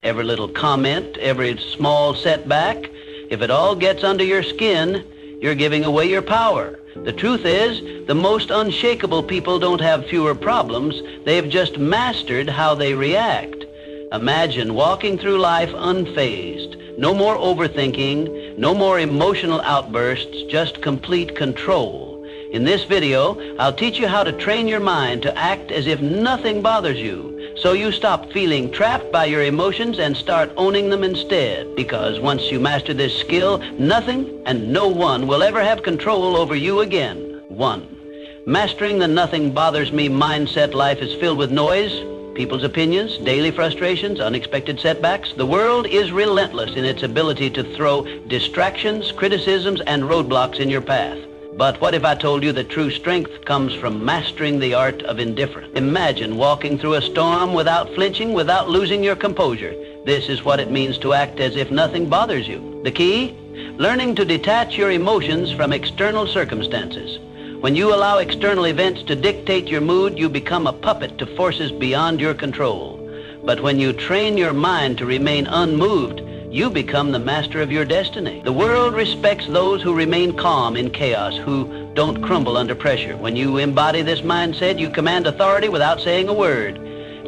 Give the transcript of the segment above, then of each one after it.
every little comment, every small setback, if it all gets under your skin, you're giving away your power. The truth is, the most unshakable people don't have fewer problems. They've just mastered how they react. Imagine walking through life unfazed. No more overthinking, no more emotional outbursts, just complete control. In this video, I'll teach you how to train your mind to act as if nothing bothers you, so you stop feeling trapped by your emotions and start owning them instead. Because once you master this skill, nothing and no one will ever have control over you again. 1. Mastering the nothing bothers me mindset. Life is filled with noise, people's opinions, daily frustrations, unexpected setbacks. The world is relentless in its ability to throw distractions, criticisms, and roadblocks in your path. But what if I told you that true strength comes from mastering the art of indifference? Imagine walking through a storm without flinching, without losing your composure. This is what it means to act as if nothing bothers you. The key? Learning to detach your emotions from external circumstances. When you allow external events to dictate your mood, you become a puppet to forces beyond your control. But when you train your mind to remain unmoved, you become the master of your destiny. The world respects those who remain calm in chaos, who don't crumble under pressure. When you embody this mindset, you command authority without saying a word.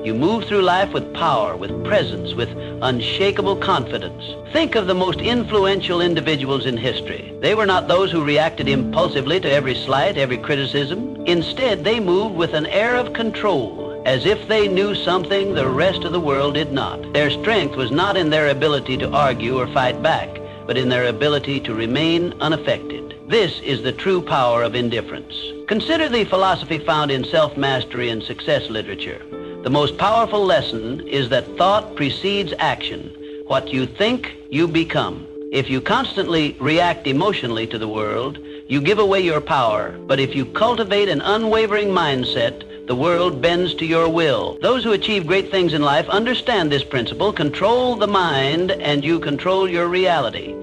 You move through life with power, with presence, with unshakable confidence. Think of the most influential individuals in history. They were not those who reacted impulsively to every slight, every criticism. Instead, they moved with an air of control, as if they knew something the rest of the world did not. Their strength was not in their ability to argue or fight back, but in their ability to remain unaffected. This is the true power of indifference. Consider the philosophy found in self-mastery and success literature. The most powerful lesson is that thought precedes action. What you think, you become. If you constantly react emotionally to the world, you give away your power. But if you cultivate an unwavering mindset, the world bends to your will. Those who achieve great things in life understand this principle. Control the mind and you control your reality.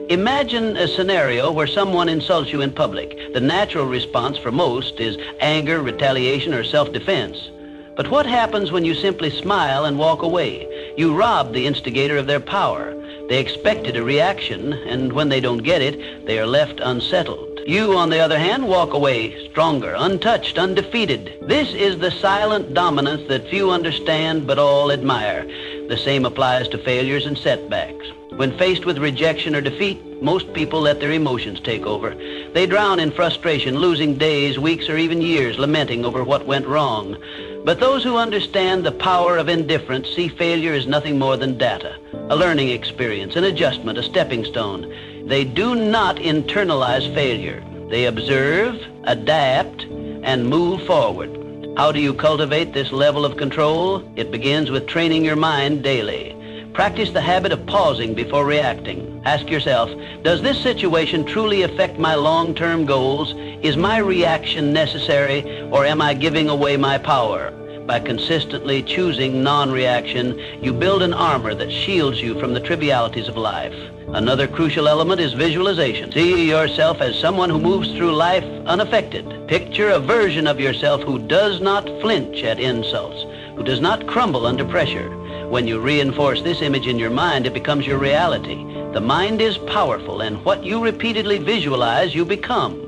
Imagine a scenario where someone insults you in public. The natural response for most is anger, retaliation, or self-defense. But what happens when you simply smile and walk away? You rob the instigator of their power. They expected a reaction, and when they don't get it, they are left unsettled. You, on the other hand, walk away stronger, untouched, undefeated. This is the silent dominance that few understand but all admire. The same applies to failures and setbacks. When faced with rejection or defeat, most people let their emotions take over. They drown in frustration, losing days, weeks, or even years lamenting over what went wrong. But those who understand the power of indifference see failure as nothing more than data, a learning experience, an adjustment, a stepping stone. They do not internalize failure. They observe, adapt, and move forward. How do you cultivate this level of control? It begins with training your mind daily. Practice the habit of pausing before reacting. Ask yourself, does this situation truly affect my long-term goals? Is my reaction necessary, or am I giving away my power? By consistently choosing non-reaction, you build an armor that shields you from the trivialities of life. Another crucial element is visualization. See yourself as someone who moves through life unaffected. Picture a version of yourself who does not flinch at insults, who does not crumble under pressure. When you reinforce this image in your mind, it becomes your reality. The mind is powerful, and what you repeatedly visualize, you become.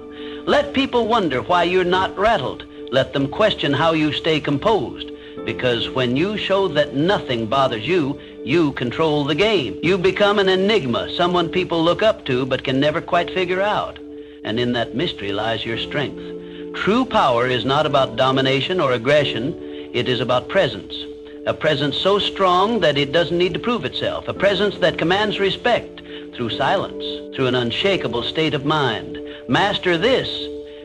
Let people wonder why you're not rattled. Let them question how you stay composed. Because when you show that nothing bothers you, you control the game. You become an enigma, someone people look up to but can never quite figure out. And in that mystery lies your strength. True power is not about domination or aggression. It is about presence. A presence so strong that it doesn't need to prove itself. A presence that commands respect through silence, through an unshakable state of mind. Master this,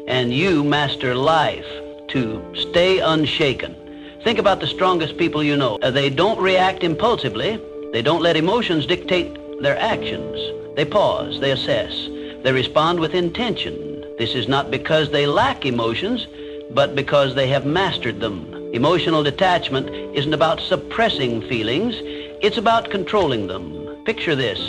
and you master life. To stay unshaken. Think about the strongest people you know. They don't react impulsively. They don't let emotions dictate their actions. They pause, they assess, they respond with intention. This is not because they lack emotions, but because they have mastered them. Emotional detachment isn't about suppressing feelings, it's about controlling them. Picture this.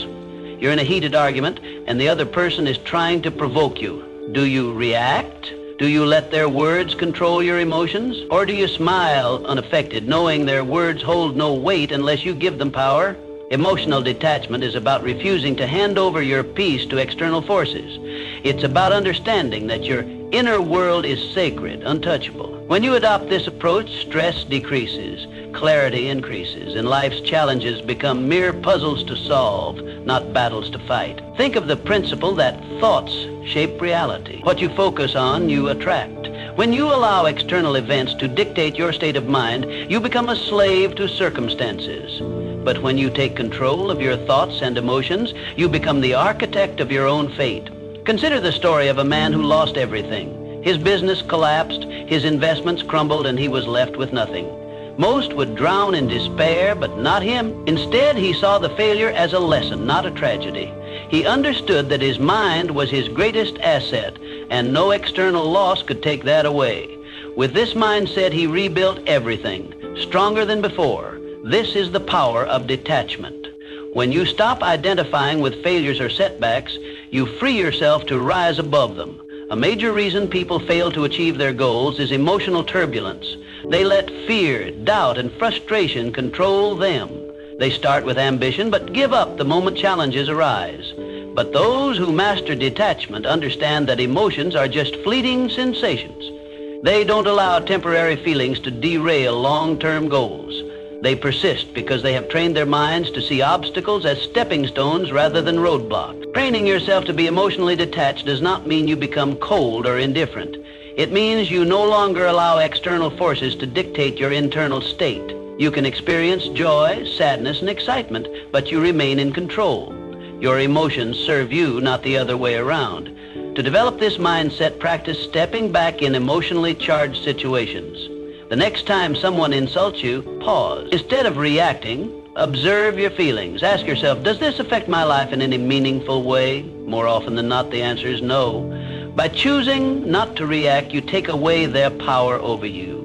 You're in a heated argument and the other person is trying to provoke you. Do you react Do you let their words control your emotions? Or do you smile unaffected, knowing their words hold no weight unless you give them power? Emotional detachment is about refusing to hand over your peace to external forces. It's about understanding that your inner world is sacred, untouchable. When you adopt this approach, stress decreases, clarity increases, and life's challenges become mere puzzles to solve, not battles to fight. Think of the principle that thoughts shape reality. What you focus on, you attract. When you allow external events to dictate your state of mind, you become a slave to circumstances. But when you take control of your thoughts and emotions, you become the architect of your own fate. Consider the story of a man who lost everything. His business collapsed, his investments crumbled, and he was left with nothing. Most would drown in despair, but not him. Instead, he saw the failure as a lesson, not a tragedy. He understood that his mind was his greatest asset, and no external loss could take that away. With this mindset, he rebuilt everything, stronger than before. This is the power of detachment. When you stop identifying with failures or setbacks, you free yourself to rise above them. A major reason people fail to achieve their goals is emotional turbulence. They let fear, doubt, and frustration control them. They start with ambition, but give up the moment challenges arise. But those who master detachment understand that emotions are just fleeting sensations. They don't allow temporary feelings to derail long-term goals. They persist because they have trained their minds to see obstacles as stepping stones rather than roadblocks. Training yourself to be emotionally detached does not mean you become cold or indifferent. It means you no longer allow external forces to dictate your internal state. You can experience joy, sadness, and excitement, but you remain in control. Your emotions serve you, not the other way around. To develop this mindset, practice stepping back in emotionally charged situations. The next time someone insults you, pause. Instead of reacting, observe your feelings. Ask yourself, does this affect my life in any meaningful way? More often than not, the answer is no. By choosing not to react, you take away their power over you.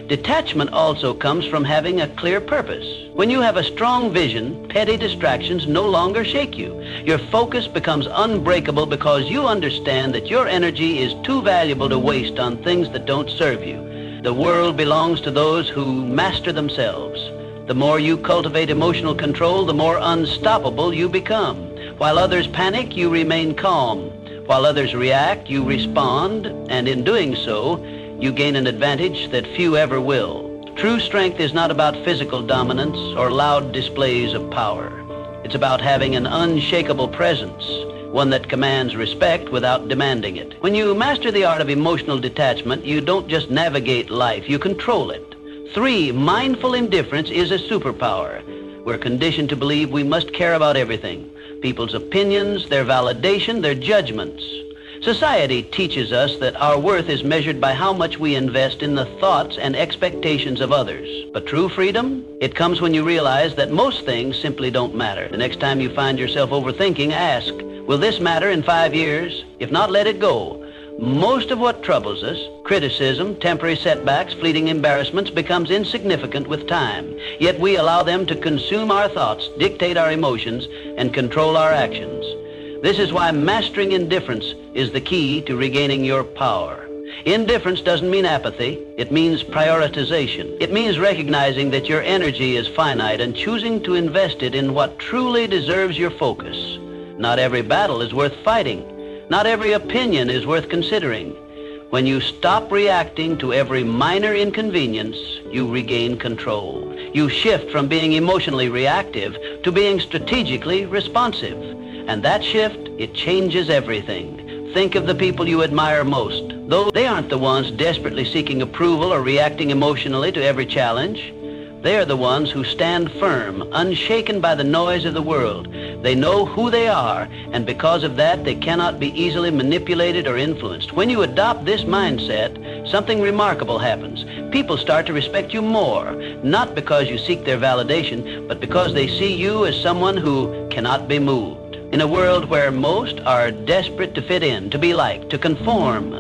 Detachment also comes from having a clear purpose. When you have a strong vision, petty distractions no longer shake you. Your focus becomes unbreakable because you understand that your energy is too valuable to waste on things that don't serve you. The world belongs to those who master themselves. The more you cultivate emotional control, the more unstoppable you become. While others panic, you remain calm. While others react, you respond, and in doing so, you gain an advantage that few ever will. True strength is not about physical dominance or loud displays of power. It's about having an unshakable presence, one that commands respect without demanding it. When you master the art of emotional detachment, you don't just navigate life, you control it. 3, mindful indifference is a superpower. We're conditioned to believe we must care about everything. People's opinions, their validation, their judgments. Society teaches us that our worth is measured by how much we invest in the thoughts and expectations of others. But true freedom, it comes when you realize that most things simply don't matter. The next time you find yourself overthinking, ask, will this matter in 5 years? If not, let it go. Most of what troubles us, criticism, temporary setbacks, fleeting embarrassments, becomes insignificant with time. Yet we allow them to consume our thoughts, dictate our emotions, and control our actions. This is why mastering indifference is the key to regaining your power. Indifference doesn't mean apathy. It means prioritization. It means recognizing that your energy is finite and choosing to invest it in what truly deserves your focus. Not every battle is worth fighting. Not every opinion is worth considering. When you stop reacting to every minor inconvenience, you regain control. You shift from being emotionally reactive to being strategically responsive. And that shift, it changes everything. Think of the people you admire most. Though they aren't the ones desperately seeking approval or reacting emotionally to every challenge. They are the ones who stand firm, unshaken by the noise of the world. They know who they are, and because of that, they cannot be easily manipulated or influenced. When you adopt this mindset, something remarkable happens. People start to respect you more, not because you seek their validation, but because they see you as someone who cannot be moved. In a world where most are desperate to fit in, to be liked, to conform,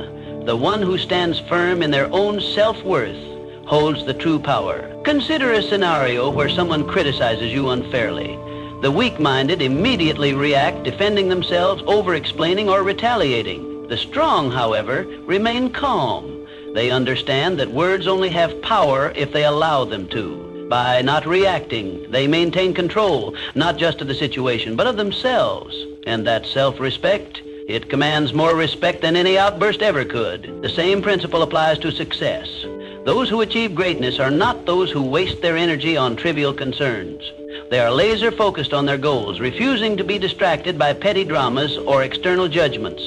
the one who stands firm in their own self-worth holds the true power. Consider a scenario where someone criticizes you unfairly. The weak-minded immediately react, defending themselves, over-explaining, or retaliating. The strong, however, remain calm. They understand that words only have power if they allow them to. By not reacting, they maintain control, not just of the situation, but of themselves. And that self-respect, it commands more respect than any outburst ever could. The same principle applies to success. Those who achieve greatness are not those who waste their energy on trivial concerns. They are laser focused on their goals, refusing to be distracted by petty dramas or external judgments.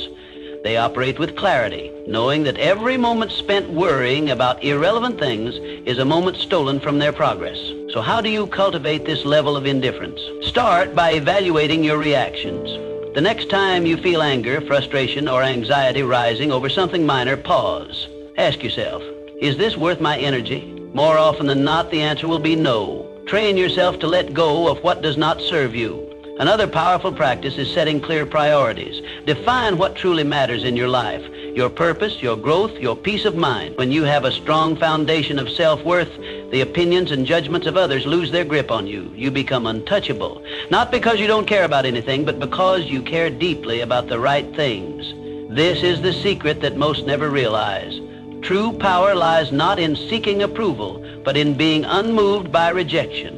They operate with clarity, knowing that every moment spent worrying about irrelevant things is a moment stolen from their progress. So how do you cultivate this level of indifference? Start by evaluating your reactions. The next time you feel anger, frustration, or anxiety rising over something minor, pause. Ask yourself, is this worth my energy? More often than not, the answer will be no. Train yourself to let go of what does not serve you. Another powerful practice is setting clear priorities. Define what truly matters in your life, your purpose, your growth, your peace of mind. When you have a strong foundation of self-worth, the opinions and judgments of others lose their grip on you. You become untouchable, not because you don't care about anything, but because you care deeply about the right things. This is the secret that most never realize. True power lies not in seeking approval, but in being unmoved by rejection.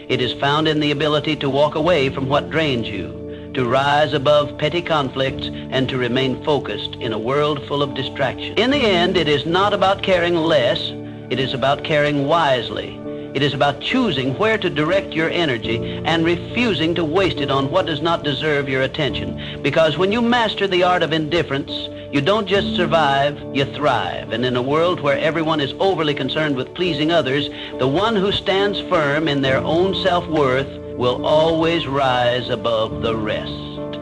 It is found in the ability to walk away from what drains you, to rise above petty conflicts, and to remain focused in a world full of distraction. In the end, it is not about caring less, it is about caring wisely. It is about choosing where to direct your energy and refusing to waste it on what does not deserve your attention. Because when you master the art of indifference, you don't just survive, you thrive. And in a world where everyone is overly concerned with pleasing others, the one who stands firm in their own self-worth will always rise above the rest.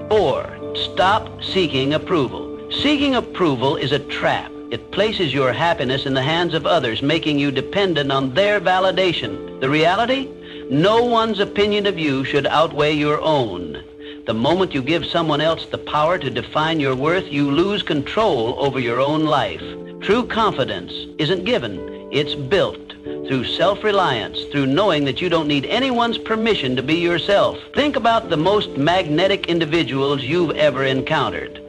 4, stop seeking approval. Seeking approval is a trap. It places your happiness in the hands of others, making you dependent on their validation. The reality? No one's opinion of you should outweigh your own. The moment you give someone else the power to define your worth, you lose control over your own life. True confidence isn't given, it's built through self-reliance, through knowing that you don't need anyone's permission to be yourself. Think about the most magnetic individuals you've ever encountered.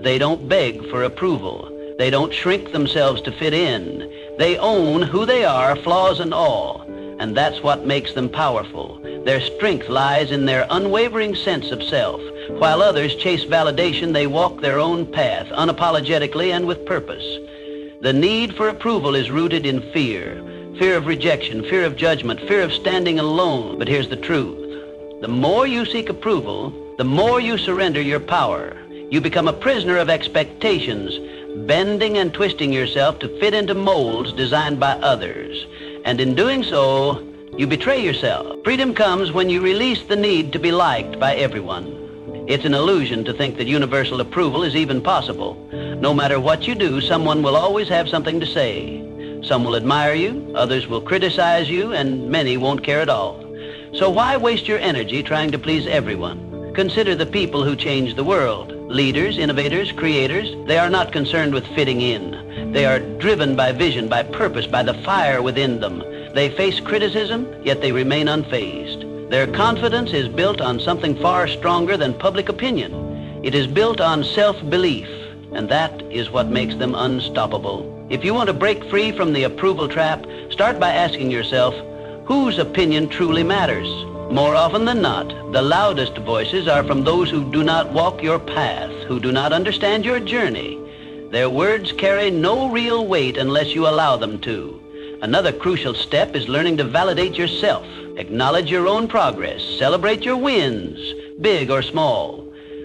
They don't beg for approval. They don't shrink themselves to fit in. They own who they are, flaws and all. And that's what makes them powerful. Their strength lies in their unwavering sense of self. While others chase validation, they walk their own path, unapologetically and with purpose. The need for approval is rooted in fear. Fear of rejection, fear of judgment, fear of standing alone. But here's the truth. The more you seek approval, the more you surrender your power. You become a prisoner of expectations, bending and twisting yourself to fit into molds designed by others. And in doing so, you betray yourself. Freedom comes when you release the need to be liked by everyone. It's an illusion to think that universal approval is even possible. No matter what you do, someone will always have something to say. Some will admire you, others will criticize you, and many won't care at all. So why waste your energy trying to please everyone? Consider the people who change the world. Leaders, innovators, creators, they are not concerned with fitting in. They are driven by vision, by purpose, by the fire within them. They face criticism, yet they remain unfazed. Their confidence is built on something far stronger than public opinion. It is built on self-belief, and that is what makes them unstoppable. If you want to break free from the approval trap, start by asking yourself, whose opinion truly matters? More often than not, the loudest voices are from those who do not walk your path, who do not understand your journey. Their words carry no real weight unless you allow them to. Another crucial step is learning to validate yourself. Acknowledge your own progress. Celebrate your wins, big or small.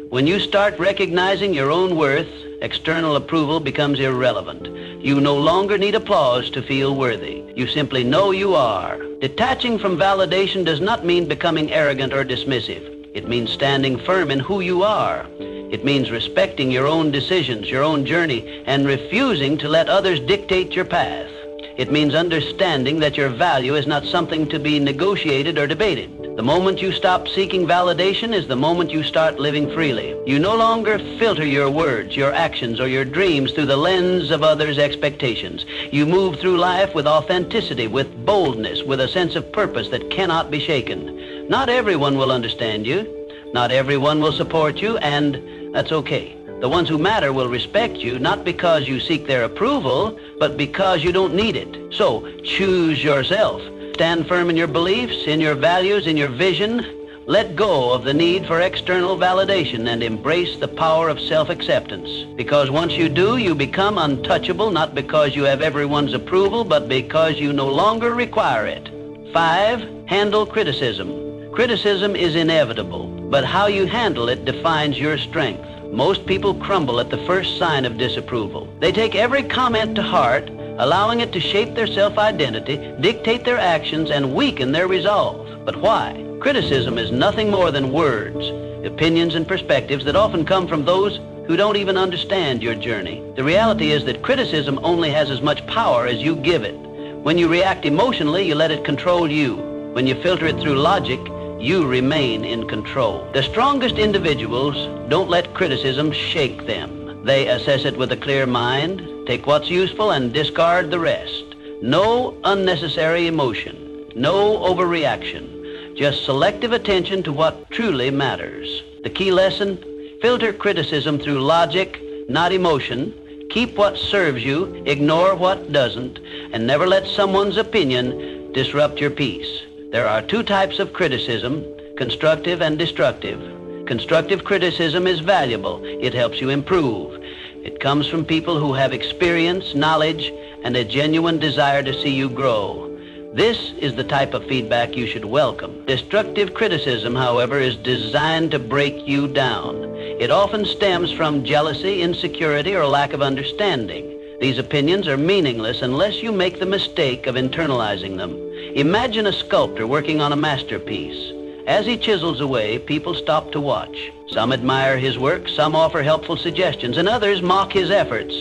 When you start recognizing your own worth, external approval becomes irrelevant. You no longer need applause to feel worthy. You simply know you are. Detaching from validation does not mean becoming arrogant or dismissive. It means standing firm in who you are. It means respecting your own decisions, your own journey, and refusing to let others dictate your path. It means understanding that your value is not something to be negotiated or debated. The moment you stop seeking validation is the moment you start living freely. You no longer filter your words, your actions, or your dreams through the lens of others' expectations. You move through life with authenticity, with boldness, with a sense of purpose that cannot be shaken. Not everyone will understand you. Not everyone will support you, and that's okay. The ones who matter will respect you, not because you seek their approval, but because you don't need it. So, choose yourself. Stand firm in your beliefs, in your values, in your vision. Let go of the need for external validation and embrace the power of self-acceptance. Because once you do, you become untouchable, not because you have everyone's approval, but because you no longer require it. 5, handle criticism. Criticism is inevitable, but how you handle it defines your strength. Most people crumble at the first sign of disapproval. They take every comment to heart, allowing it to shape their self-identity, dictate their actions, and weaken their resolve. But why? Criticism is nothing more than words, opinions, and perspectives that often come from those who don't even understand your journey. The reality is that criticism only has as much power as you give it. When you react emotionally, you let it control you. When you filter it through logic, you remain in control. The strongest individuals don't let criticism shake them. They assess it with a clear mind, take what's useful, and discard the rest. No unnecessary emotion, no overreaction. Just selective attention to what truly matters. The key lesson, filter criticism through logic, not emotion. Keep what serves you, ignore what doesn't, and never let someone's opinion disrupt your peace. There are 2 types of criticism, constructive and destructive. Constructive criticism is valuable. It helps you improve. It comes from people who have experience, knowledge, and a genuine desire to see you grow. This is the type of feedback you should welcome. Destructive criticism, however, is designed to break you down. It often stems from jealousy, insecurity, or lack of understanding. These opinions are meaningless unless you make the mistake of internalizing them. Imagine a sculptor working on a masterpiece. As he chisels away, people stop to watch. Some admire his work, some offer helpful suggestions, and others mock his efforts.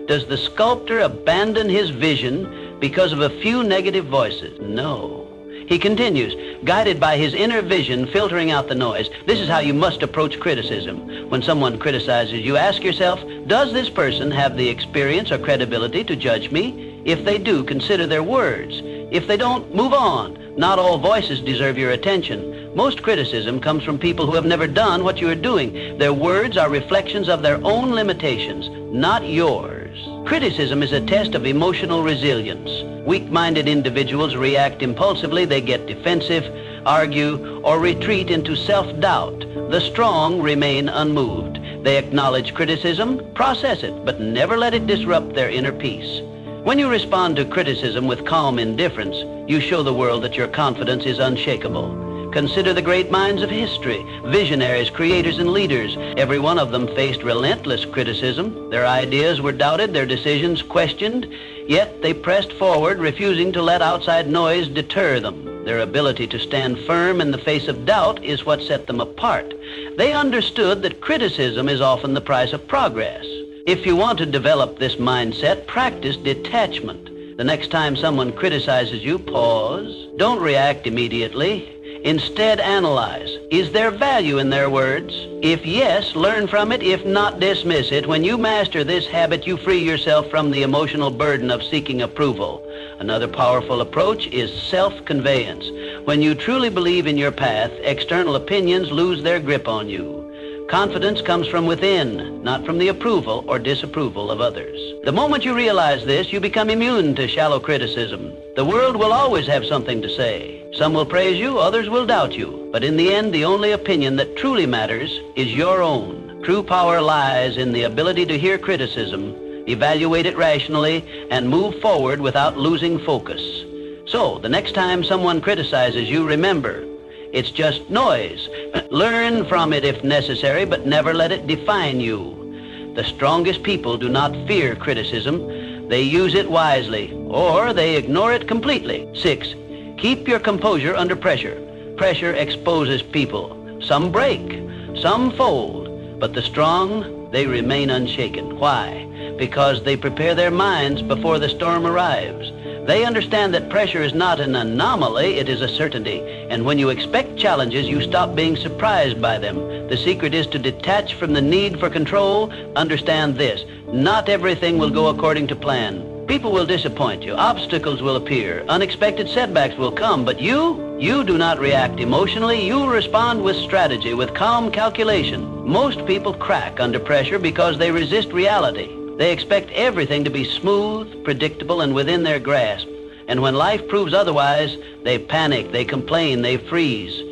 Does the sculptor abandon his vision because of a few negative voices? No. He continues, guided by his inner vision, filtering out the noise. This is how you must approach criticism. When someone criticizes you, ask yourself, does this person have the experience or credibility to judge me? If they do, consider their words. If they don't, move on. Not all voices deserve your attention. Most criticism comes from people who have never done what you are doing. Their words are reflections of their own limitations, not yours. Criticism is a test of emotional resilience. Weak-minded individuals react impulsively. They get defensive, argue, or retreat into self-doubt. The strong remain unmoved. They acknowledge criticism, process it, but never let it disrupt their inner peace. When you respond to criticism with calm indifference, you show the world that your confidence is unshakable. Consider the great minds of history, visionaries, creators, and leaders. Every one of them faced relentless criticism. Their ideas were doubted, their decisions questioned, yet they pressed forward, refusing to let outside noise deter them. Their ability to stand firm in the face of doubt is what set them apart. They understood that criticism is often the price of progress. If you want to develop this mindset, practice detachment. The next time someone criticizes you, pause. Don't react immediately. Instead, analyze. Is there value in their words? If yes, learn from it. If not, dismiss it. When you master this habit, you free yourself from the emotional burden of seeking approval. Another powerful approach is self-conveyance. When you truly believe in your path, external opinions lose their grip on you. Confidence comes from within, not from the approval or disapproval of others. The moment you realize this, you become immune to shallow criticism. The world will always have something to say. Some will praise you, others will doubt you. But in the end, the only opinion that truly matters is your own. True power lies in the ability to hear criticism, evaluate it rationally, and move forward without losing focus. So, the next time someone criticizes you, remember, it's just noise. Learn from it if necessary, but never let it define you. The strongest people do not fear criticism. They use it wisely, or they ignore it completely. 6, keep your composure under pressure. Pressure exposes people. Some break, some fold, but the strong, they remain unshaken. Why? Because they prepare their minds before the storm arrives. They understand that pressure is not an anomaly, it is a certainty. And when you expect challenges, you stop being surprised by them. The secret is to detach from the need for control. Understand this: not everything will go according to plan. People will disappoint you. Obstacles will appear. Unexpected setbacks will come. But you do not react emotionally. You respond with strategy, with calm calculation. Most people crack under pressure because they resist reality. They expect everything to be smooth, predictable, and within their grasp. And when life proves otherwise, they panic, they complain, they freeze.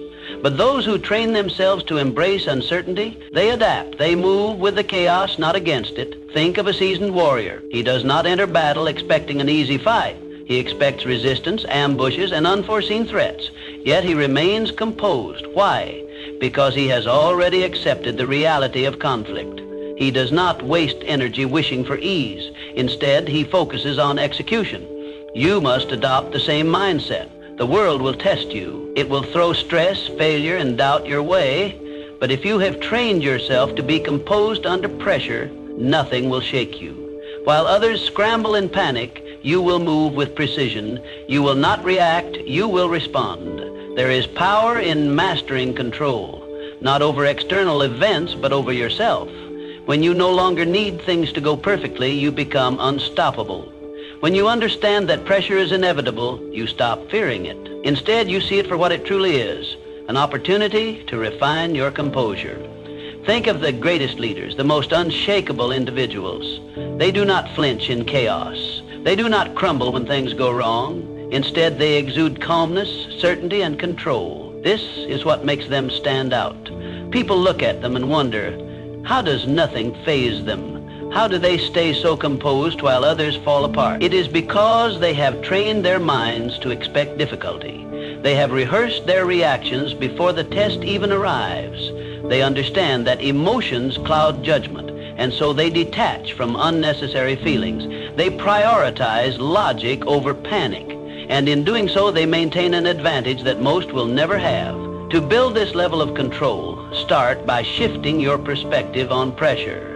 But those who train themselves to embrace uncertainty, they adapt. They move with the chaos, not against it. Think of a seasoned warrior. He does not enter battle expecting an easy fight. He expects resistance, ambushes, and unforeseen threats. Yet he remains composed. Why? Because he has already accepted the reality of conflict. He does not waste energy wishing for ease. Instead, he focuses on execution. You must adopt the same mindset. The world will test you. It will throw stress, failure, and doubt your way. But if you have trained yourself to be composed under pressure, nothing will shake you. While others scramble in panic, you will move with precision. You will not react, you will respond. There is power in mastering control, not over external events, but over yourself. When you no longer need things to go perfectly, you become unstoppable. When you understand that pressure is inevitable, you stop fearing it. Instead, you see it for what it truly is, an opportunity to refine your composure. Think of the greatest leaders, the most unshakable individuals. They do not flinch in chaos. They do not crumble when things go wrong. Instead, they exude calmness, certainty, and control. This is what makes them stand out. People look at them and wonder, how does nothing faze them? How do they stay so composed while others fall apart? It is because they have trained their minds to expect difficulty. They have rehearsed their reactions before the test even arrives. They understand that emotions cloud judgment, and so they detach from unnecessary feelings. They prioritize logic over panic, and in doing so, they maintain an advantage that most will never have. To build this level of control, start by shifting your perspective on pressure.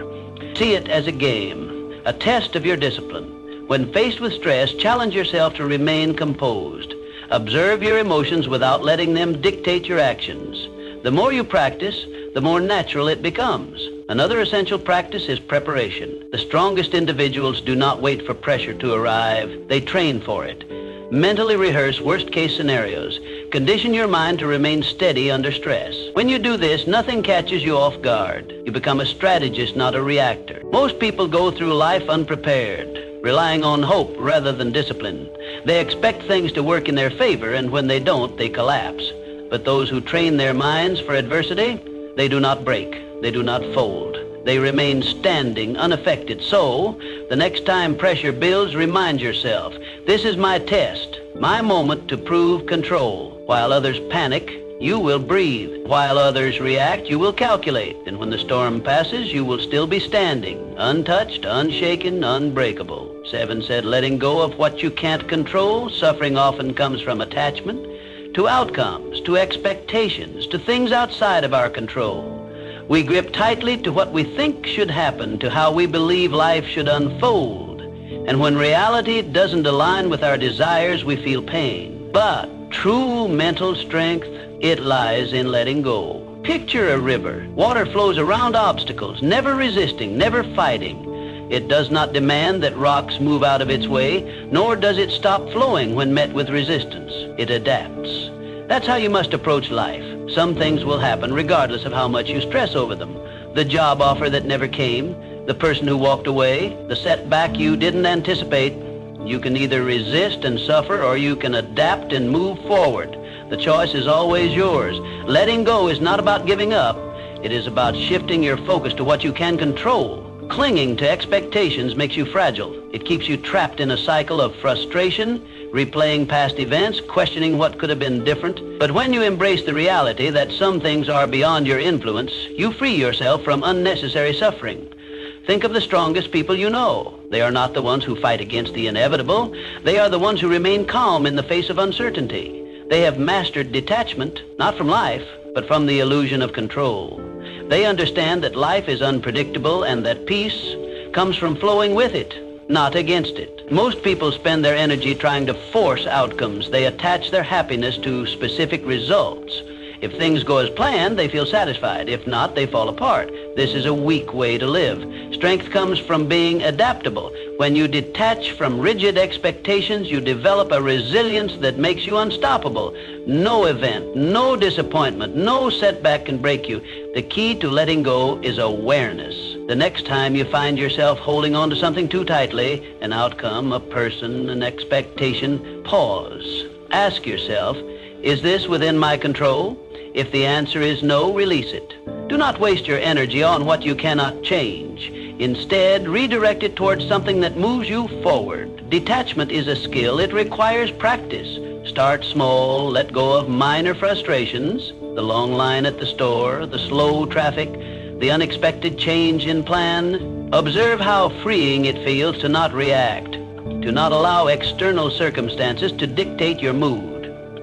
See it as a game, a test of your discipline. When faced with stress, challenge yourself to remain composed. Observe your emotions without letting them dictate your actions. The more you practice, the more natural it becomes. Another essential practice is preparation. The strongest individuals do not wait for pressure to arrive. They train for it. Mentally rehearse worst-case scenarios. Condition your mind to remain steady under stress. When you do this, nothing catches you off guard. You become a strategist, not a reactor. Most people go through life unprepared, relying on hope rather than discipline. They expect things to work in their favor, and when they don't, they collapse. But those who train their minds for adversity, they do not break. They do not fold. They remain standing, unaffected. So, the next time pressure builds, remind yourself, this is my test, my moment to prove control. While others panic, you will breathe. While others react, you will calculate. And when the storm passes, you will still be standing, untouched, unshaken, unbreakable. 7 said, letting go of what you can't control. Suffering often comes from attachment to outcomes, to expectations, to things outside of our control. We grip tightly to what we think should happen, to how we believe life should unfold. And when reality doesn't align with our desires, we feel pain. But true mental strength, it lies in letting go. Picture a river. Water flows around obstacles, never resisting, never fighting. It does not demand that rocks move out of its way, nor does it stop flowing when met with resistance. It adapts. That's how you must approach life. Some things will happen regardless of how much you stress over them. The job offer that never came, the person who walked away, the setback you didn't anticipate. You can either resist and suffer, or you can adapt and move forward. The choice is always yours. Letting go is not about giving up. It is about shifting your focus to what you can control. Clinging to expectations makes you fragile. It keeps you trapped in a cycle of frustration, replaying past events, questioning what could have been different. But when you embrace the reality that some things are beyond your influence, you free yourself from unnecessary suffering. Think of the strongest people you know. They are not the ones who fight against the inevitable. They are the ones who remain calm in the face of uncertainty. They have mastered detachment, not from life, but from the illusion of control. They understand that life is unpredictable and that peace comes from flowing with it, not against it. Most people spend their energy trying to force outcomes. They attach their happiness to specific results. If things go as planned, they feel satisfied. If not, they fall apart. This is a weak way to live. Strength comes from being adaptable. When you detach from rigid expectations, you develop a resilience that makes you unstoppable. No event, no disappointment, no setback can break you. The key to letting go is awareness. The next time you find yourself holding on to something too tightly, an outcome, a person, an expectation, pause. Ask yourself, is this within my control? If the answer is no, release it. Do not waste your energy on what you cannot change. Instead, redirect it towards something that moves you forward. Detachment is a skill. It requires practice. Start small, let go of minor frustrations, the long line at the store, the slow traffic, the unexpected change in plan. Observe how freeing it feels to not react, to not allow external circumstances to dictate your mood.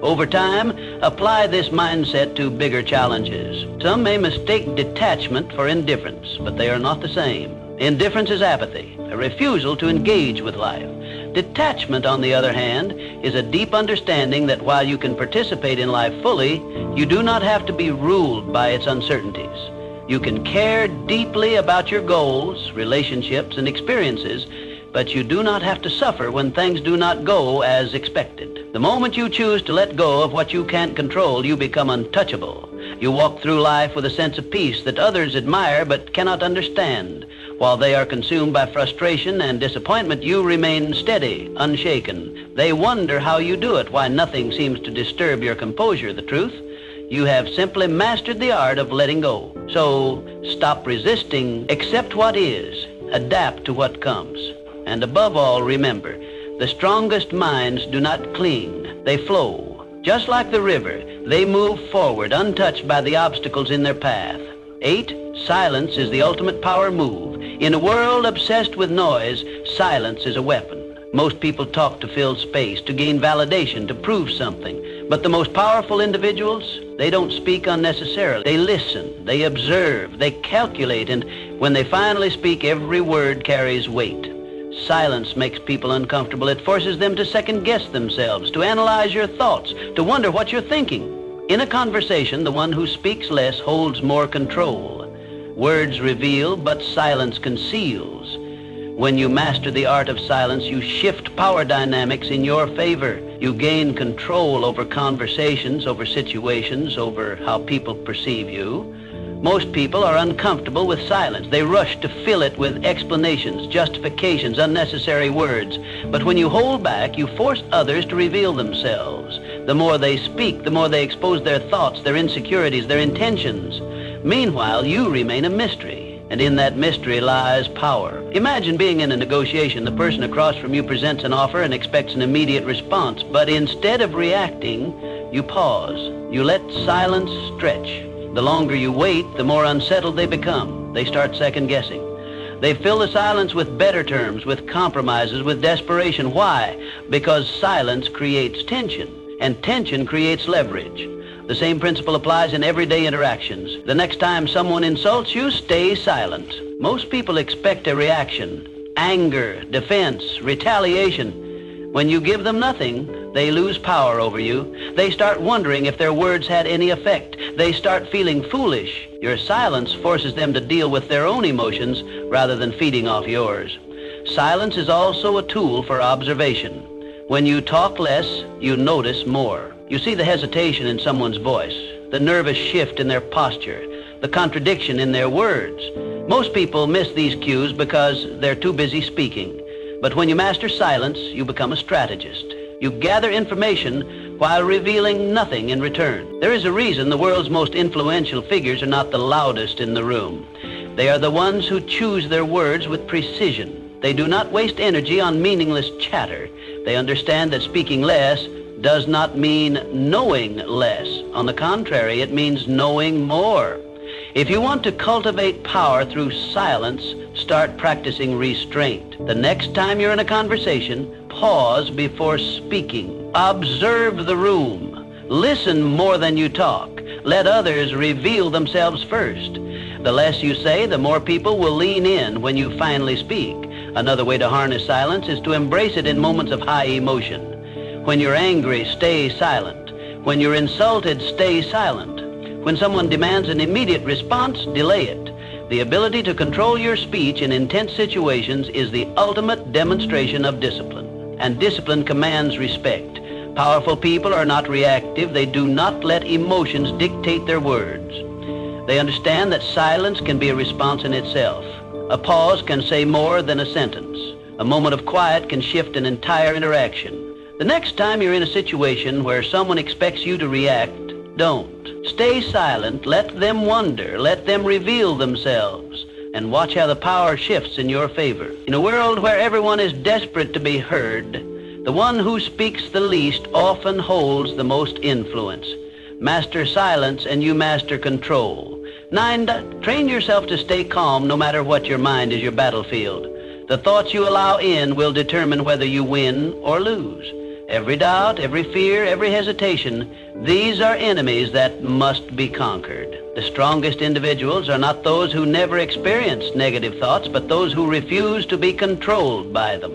Over time, apply this mindset to bigger challenges. Some may mistake detachment for indifference, but they are not the same. Indifference is apathy, a refusal to engage with life. Detachment, on the other hand, is a deep understanding that while you can participate in life fully, you do not have to be ruled by its uncertainties. You can care deeply about your goals, relationships, and experiences, but you do not have to suffer when things do not go as expected. The moment you choose to let go of what you can't control, you become untouchable. You walk through life with a sense of peace that others admire but cannot understand. While they are consumed by frustration and disappointment, you remain steady, unshaken. They wonder how you do it, why nothing seems to disturb your composure. The truth? You have simply mastered the art of letting go. So stop resisting, accept what is, adapt to what comes. And above all, remember, the strongest minds do not cling, they flow. Just like the river, they move forward untouched by the obstacles in their path. 8, silence is the ultimate power move. In a world obsessed with noise, silence is a weapon. Most people talk to fill space, to gain validation, to prove something. But the most powerful individuals, they don't speak unnecessarily. They listen, they observe, they calculate, and when they finally speak, every word carries weight. Silence makes people uncomfortable. It forces them to second-guess themselves, to analyze your thoughts, to wonder what you're thinking. In a conversation, the one who speaks less holds more control. Words reveal, but silence conceals. When you master the art of silence, you shift power dynamics in your favor. You gain control over conversations, over situations, over how people perceive you. Most people are uncomfortable with silence. They rush to fill it with explanations, justifications, unnecessary words. But when you hold back, you force others to reveal themselves. The more they speak, the more they expose their thoughts, their insecurities, their intentions. Meanwhile, you remain a mystery, and in that mystery lies power. Imagine being in a negotiation. The person across from you presents an offer and expects an immediate response, but instead of reacting, you pause. You let silence stretch. The longer you wait, the more unsettled they become. They start second-guessing. They fill the silence with better terms, with compromises, with desperation. Why? Because silence creates tension, and tension creates leverage. The same principle applies in everyday interactions. The next time someone insults you, stay silent. Most people expect a reaction: anger, defense, retaliation. When you give them nothing, they lose power over you. They start wondering if their words had any effect. They start feeling foolish. Your silence forces them to deal with their own emotions rather than feeding off yours. Silence is also a tool for observation. When you talk less, you notice more. You see the hesitation in someone's voice, the nervous shift in their posture, the contradiction in their words. Most people miss these cues because they're too busy speaking. But when you master silence, you become a strategist. You gather information while revealing nothing in return. There is a reason the world's most influential figures are not the loudest in the room. They are the ones who choose their words with precision. They do not waste energy on meaningless chatter. They understand that speaking less does not mean knowing less. On the contrary, it means knowing more. If you want to cultivate power through silence, start practicing restraint. The next time you're in a conversation, pause before speaking. Observe the room. Listen more than you talk. Let others reveal themselves first. The less you say, the more people will lean in when you finally speak. Another way to harness silence is to embrace it in moments of high emotion. When you're angry, stay silent. When you're insulted, stay silent. When someone demands an immediate response, delay it. The ability to control your speech in intense situations is the ultimate demonstration of discipline, and discipline commands respect. Powerful people are not reactive. They do not let emotions dictate their words. They understand that silence can be a response in itself. A pause can say more than a sentence. A moment of quiet can shift an entire interaction. The next time you're in a situation where someone expects you to react, don't. Stay silent, let them wonder, let them reveal themselves, and watch how the power shifts in your favor. In a world where everyone is desperate to be heard, the one who speaks the least often holds the most influence. Master silence and you master control. 9, train yourself to stay calm no matter what your mind is your battlefield. The thoughts you allow in will determine whether you win or lose. Every doubt, every fear, every hesitation, these are enemies that must be conquered. The strongest individuals are not those who never experience negative thoughts, but those who refuse to be controlled by them.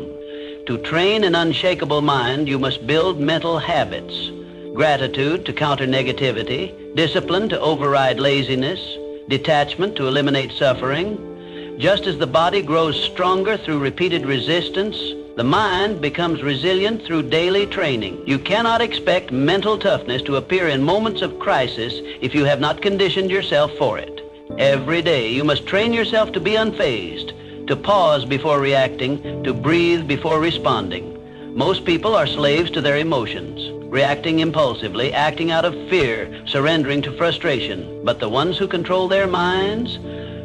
To train an unshakable mind, you must build mental habits. Gratitude to counter negativity, discipline to override laziness, detachment to eliminate suffering. Just as the body grows stronger through repeated resistance, the mind becomes resilient through daily training. You cannot expect mental toughness to appear in moments of crisis if you have not conditioned yourself for it. Every day you must train yourself to be unfazed, to pause before reacting, to breathe before responding. Most people are slaves to their emotions, reacting impulsively, acting out of fear, surrendering to frustration. But the ones who control their minds,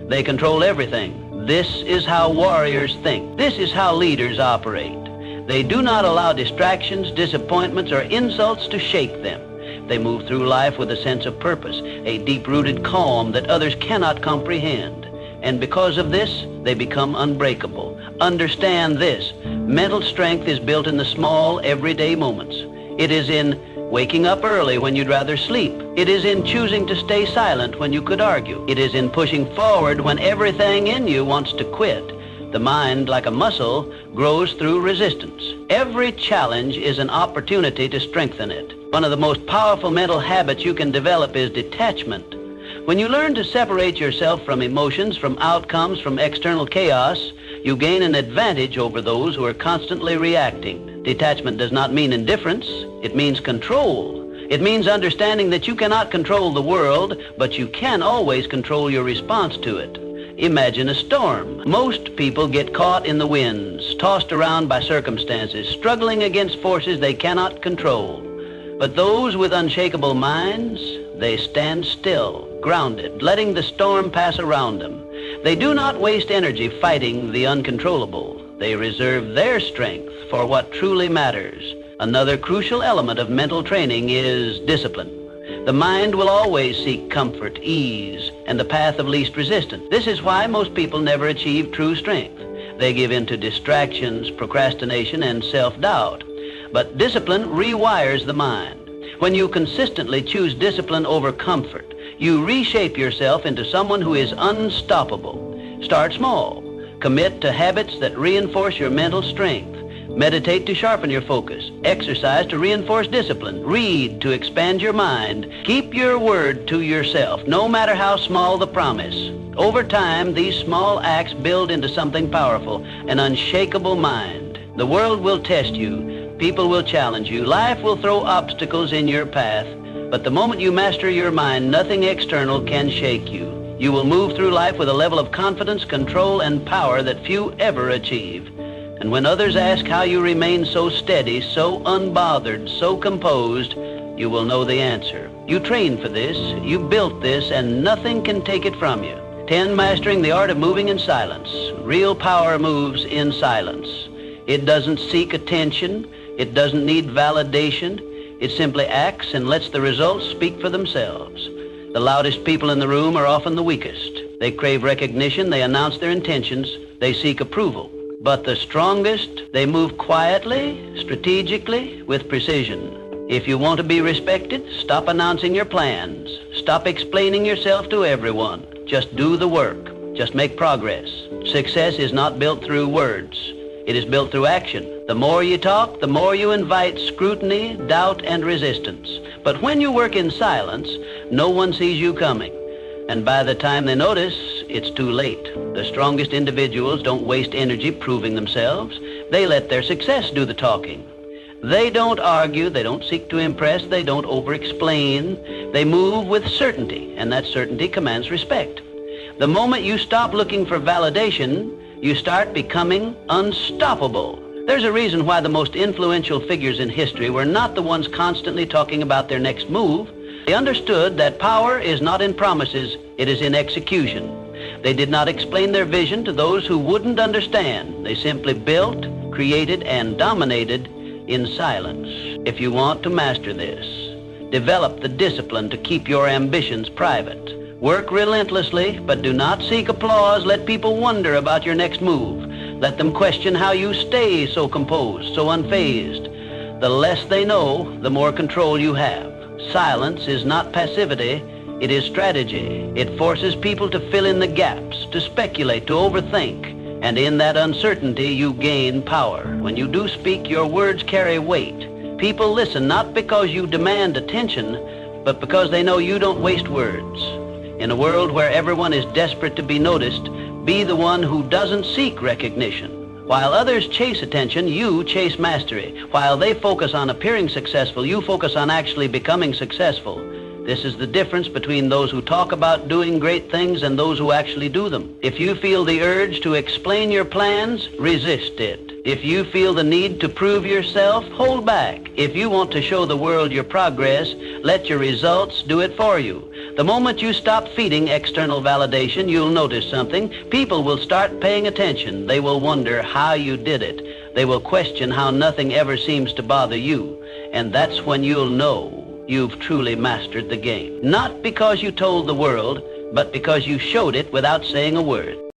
they control everything. This is how warriors think. This is how leaders operate. They do not allow distractions, disappointments, or insults to shake them. They move through life with a sense of purpose, a deep-rooted calm that others cannot comprehend. And because of this, they become unbreakable. Understand this. Mental strength is built in the small, everyday moments. It is in waking up early when you'd rather sleep. It is in choosing to stay silent when you could argue. It is in pushing forward when everything in you wants to quit. The mind, like a muscle, grows through resistance. Every challenge is an opportunity to strengthen it. One of the most powerful mental habits you can develop is detachment. When you learn to separate yourself from emotions, from outcomes, from external chaos, you gain an advantage over those who are constantly reacting. Detachment does not mean indifference. It means control. It means understanding that you cannot control the world, but you can always control your response to it. Imagine a storm. Most people get caught in the winds, tossed around by circumstances, struggling against forces they cannot control. But those with unshakable minds, they stand still, grounded, letting the storm pass around them. They do not waste energy fighting the uncontrollable. They reserve their strength for what truly matters. Another crucial element of mental training is discipline. The mind will always seek comfort, ease, and the path of least resistance. This is why most people never achieve true strength. They give in to distractions, procrastination, and self-doubt. But discipline rewires the mind. When you consistently choose discipline over comfort, you reshape yourself into someone who is unstoppable. Start small. Commit to habits that reinforce your mental strength. Meditate to sharpen your focus. Exercise to reinforce discipline. Read to expand your mind. Keep your word to yourself, no matter how small the promise. Over time, these small acts build into something powerful, an unshakable mind. The world will test you. People will challenge you. Life will throw obstacles in your path. But the moment you master your mind, nothing external can shake you. You will move through life with a level of confidence, control, and power that few ever achieve. And when others ask how you remain so steady, so unbothered, so composed, you will know the answer. You trained for this, you built this, and nothing can take it from you. 10, mastering the art of moving in silence. Real power moves in silence. It doesn't seek attention. It doesn't need validation. It simply acts and lets the results speak for themselves. The loudest people in the room are often the weakest. They crave recognition, they announce their intentions, they seek approval. But the strongest, they move quietly, strategically, with precision. If you want to be respected, stop announcing your plans. Stop explaining yourself to everyone. Just do the work. Just make progress. Success is not built through words. It is built through action. The more you talk, the more you invite scrutiny, doubt, and resistance. But when you work in silence, no one sees you coming. And by the time they notice, it's too late. The strongest individuals don't waste energy proving themselves. They let their success do the talking. They don't argue, they don't seek to impress, they don't over-explain. They move with certainty, and that certainty commands respect. The moment you stop looking for validation, you start becoming unstoppable. There's a reason why the most influential figures in history were not the ones constantly talking about their next move. They understood that power is not in promises, it is in execution. They did not explain their vision to those who wouldn't understand. They simply built, created, and dominated in silence. If you want to master this, develop the discipline to keep your ambitions private. Work relentlessly, but do not seek applause. Let people wonder about your next move. Let them question how you stay so composed, so unfazed. The less they know, the more control you have. Silence is not passivity, it is strategy. It forces people to fill in the gaps, to speculate, to overthink. And in that uncertainty, you gain power. When you do speak, your words carry weight. People listen not because you demand attention, but because they know you don't waste words. In a world where everyone is desperate to be noticed, be the one who doesn't seek recognition. While others chase attention, you chase mastery. While they focus on appearing successful, you focus on actually becoming successful. This is the difference between those who talk about doing great things and those who actually do them. If you feel the urge to explain your plans, resist it. If you feel the need to prove yourself, hold back. If you want to show the world your progress, let your results do it for you. The moment you stop feeding external validation, you'll notice something. People will start paying attention. They will wonder how you did it. They will question how nothing ever seems to bother you. And that's when you'll know you've truly mastered the game. Not because you told the world, but because you showed it without saying a word.